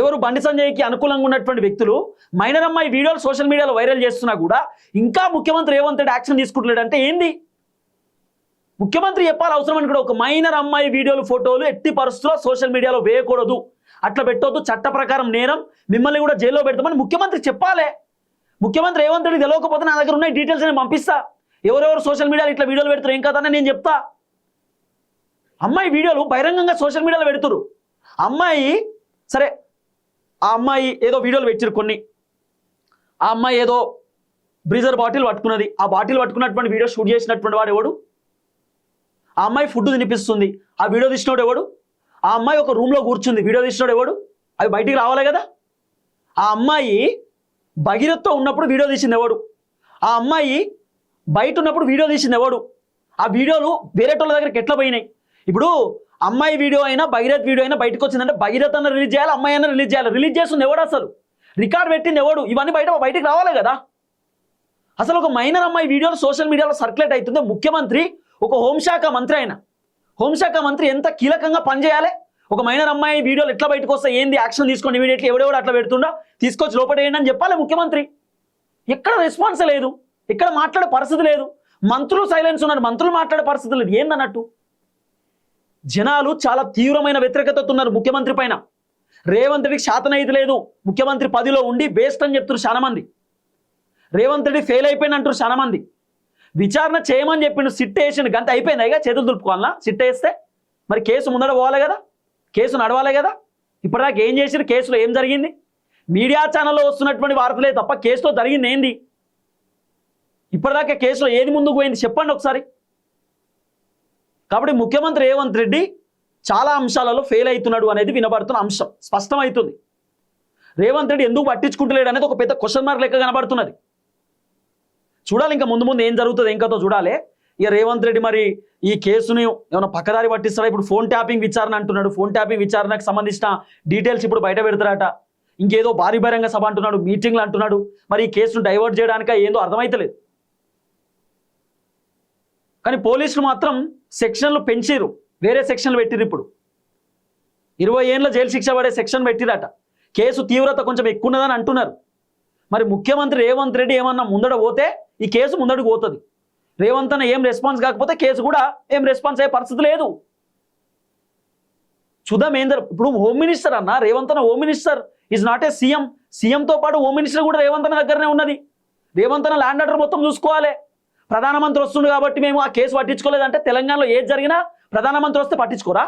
ఎవరు బండి సంజయ్కి అనుకూలంగా ఉన్నటువంటి వ్యక్తులు మైనర్ అమ్మాయి వీడియోలు సోషల్ మీడియాలో వైరల్ చేస్తున్నా కూడా ఇంకా ముఖ్యమంత్రి రేవంత్ రెడ్డి యాక్షన్ తీసుకుంటలేడంటే ఏంది? ముఖ్యమంత్రి చెప్పాలి అవసరం అని కూడా, ఒక మైనర్ అమ్మాయి వీడియోలు ఫోటోలు ఎట్టి పరిస్థితుల్లో సోషల్ మీడియాలో వేయకూడదు, అట్లా పెట్టొద్దు, చట్ట ప్రకారం నేరం, మిమ్మల్ని కూడా జైల్లో పెడతామని ముఖ్యమంత్రి చెప్పాలి. ముఖ్యమంత్రి రేవంత్ రెడ్డి తెలియకపోతే నా దగ్గర ఉన్న డీటెయిల్స్ నేను పంపిస్తా, ఎవరెవరు సోషల్ మీడియాలో ఇట్లా వీడియోలు పెడతారు ఏం కదా నేను చెప్తా. అమ్మాయి వీడియోలు బహిరంగంగా సోషల్ మీడియాలో పెడుతురు. అమ్మాయి సరే, ఆ అమ్మాయి ఏదో వీడియోలు పెట్టిరు కొన్ని, ఆ అమ్మాయి ఏదో బ్రీజర్ బాటిల్ పట్టుకున్నది, ఆ బాటిల్ పట్టుకున్నటువంటి వీడియో షూట్ చేసినటువంటి వాడు ఎవడు? ఆ అమ్మాయి ఫుడ్ తినిపిస్తుంది, ఆ వీడియో తీసినోడు ఎవడు? ఆ అమ్మాయి ఒక రూమ్లో కూర్చుంది, వీడియో తీసినోడు ఎవడు? అవి బయటికి రావాలి కదా. ఆ అమ్మాయి భగీరథతో ఉన్నప్పుడు వీడియో తీసింది ఎవడు? ఆ అమ్మాయి బయట ఉన్నప్పుడు వీడియో తీసింది ఎవడు? ఆ వీడియోలు వేరేటోళ్ళ దగ్గరికి ఎట్లా పోయినాయి? ఇప్పుడు అమ్మాయి వీడియో అయినా భగీరథ్ వీడియో అయినా బయటకు వచ్చిందంటే భగీరథ్ అన్న రిలీజ్ చేయాలి, అమ్మాయి అన్న రిలీజ్ చేయాలి. రిలీజ్ చేస్తుంది ఎవడు? అసలు రికార్డ్ పెట్టింది ఎవడు? ఇవన్నీ బయటకు రావాలి కదా. అసలు ఒక మైనర్ అమ్మాయి వీడియోలు సోషల్ మీడియాలో సర్క్యులేట్ అవుతుందో ముఖ్యమంత్రి, ఒక హోంశాఖ మంత్రి అయినా, హోంశాఖ మంత్రి ఎంత కీలకంగా పనిచేయాలి. ఒక మైనర్ అమ్మాయి వీడియోలు ఎట్లా బయటకు వస్తాయి, ఏంది యాక్షన్ తీసుకోండి ఇమీడియట్లీ, ఎవడెవడు అట్లా పెడుతుండో తీసుకొచ్చి లోపడేయండి అని చెప్పాలి ముఖ్యమంత్రి. ఎక్కడ రెస్పాన్స్ లేదు, ఎక్కడ మాట్లాడే పరిస్థితి లేదు. మంత్రులు సైలెన్స్ ఉన్నారు, మంత్రులు మాట్లాడే పరిస్థితి లేదు. ఏందన్నట్టు జనాలు చాలా తీవ్రమైన వ్యతిరేకతతో ఉన్నారు ముఖ్యమంత్రి పైన. రేవంత్ రెడ్డికి శాతనైతే లేదు, ముఖ్యమంత్రి పదిలో ఉండి బేస్ట్ అని చెప్తున్నారు చాలా మంది. రేవంత్ రెడ్డి ఫెయిల్ అయిపోయిన అంటారు చాలా మంది. విచారణ చేయమని చెప్పిండు, సిట్ వేసిండు, గంట అయిపోయింది. ఇక చేతులు దులుపుకోవాలన్నా సిట్ వేస్తే? మరి కేసు ముందర పోవాలి కదా, కేసు నడవాలి కదా. ఇప్పటిదాకా ఏం చేసిరు, కేసులో ఏం జరిగింది? మీడియా ఛానల్లో వస్తున్నటువంటి వార్తలే తప్ప కేసులో జరిగింది ఏంది? ఇప్పటిదాకా కేసులో ఏది ముందుకు పోయింది చెప్పండి ఒకసారి. కాబట్టి ముఖ్యమంత్రి రేవంత్ రెడ్డి చాలా అంశాలలో ఫెయిల్ అవుతున్నాడు అనేది వినబడుతున్న అంశం స్పష్టమవుతుంది. రేవంత్ రెడ్డి ఎందుకు పట్టించుకుంటలేడు అనేది ఒక పెద్ద క్వశ్చన్ మార్క్ లెక్క కనబడుతున్నది. చూడాలి ఇంకా ముందు ముందు ఏం జరుగుతుంది ఇంకతో చూడాలి. ఇక రేవంత్ రెడ్డి మరి ఈ కేసుని ఏమైనా పక్కదారి పట్టిస్తాడా? ఇప్పుడు ఫోన్ ట్యాపింగ్ విచారణ అంటున్నాడు, ఫోన్ ట్యాపింగ్ విచారణకు సంబంధించిన డీటెయిల్స్ ఇప్పుడు బయట పెడతారట. ఇంకేదో భారీ బహిరంగ సభ అంటున్నాడు, మీటింగ్లు అంటున్నాడు. మరి ఈ కేసును డైవర్ట్ చేయడానికి ఏందో అర్థమైతలేదు. కానీ పోలీసులు మాత్రం సెక్షన్లు పెంచిరు, వేరే సెక్షన్లు పెట్టిరు. ఇప్పుడు 20 ఏళ్ళ జైలు శిక్ష పడే సెక్షన్ పెట్టిరట. కేసు తీవ్రత కొంచెం ఎక్కువ ఉన్నదని అంటున్నారు. మరి ముఖ్యమంత్రి రేవంత్ రెడ్డి ఏమన్నా ముందడ పోతే ఈ కేసు ముందడుగు పోతుంది. రేవంత్ అన్న ఏం రెస్పాన్స్ కాకపోతే కేసు కూడా ఏం రెస్పాన్స్ అయ్యే పరిస్థితి లేదు. చూద్దాం ఏం ఇప్పుడు హోమ్ మినిస్టర్ అన్న రేవంత్ అన్న, home minister is not a CM. సీఎంతో పాటు హోమ్ మినిస్టర్ కూడా రేవంత్ అన్న దగ్గరనే ఉన్నది. రేవంత్ అన్న ల్యాండ్ ఆర్డర్ మొత్తం చూసుకోవాలి. ప్రధానమంత్రి వస్తుంది కాబట్టి మేము ఆ కేసు పట్టించుకోలేదంటే తెలంగాణలో ఏది జరిగినా ప్రధానమంత్రి వస్తే పట్టించుకోరా?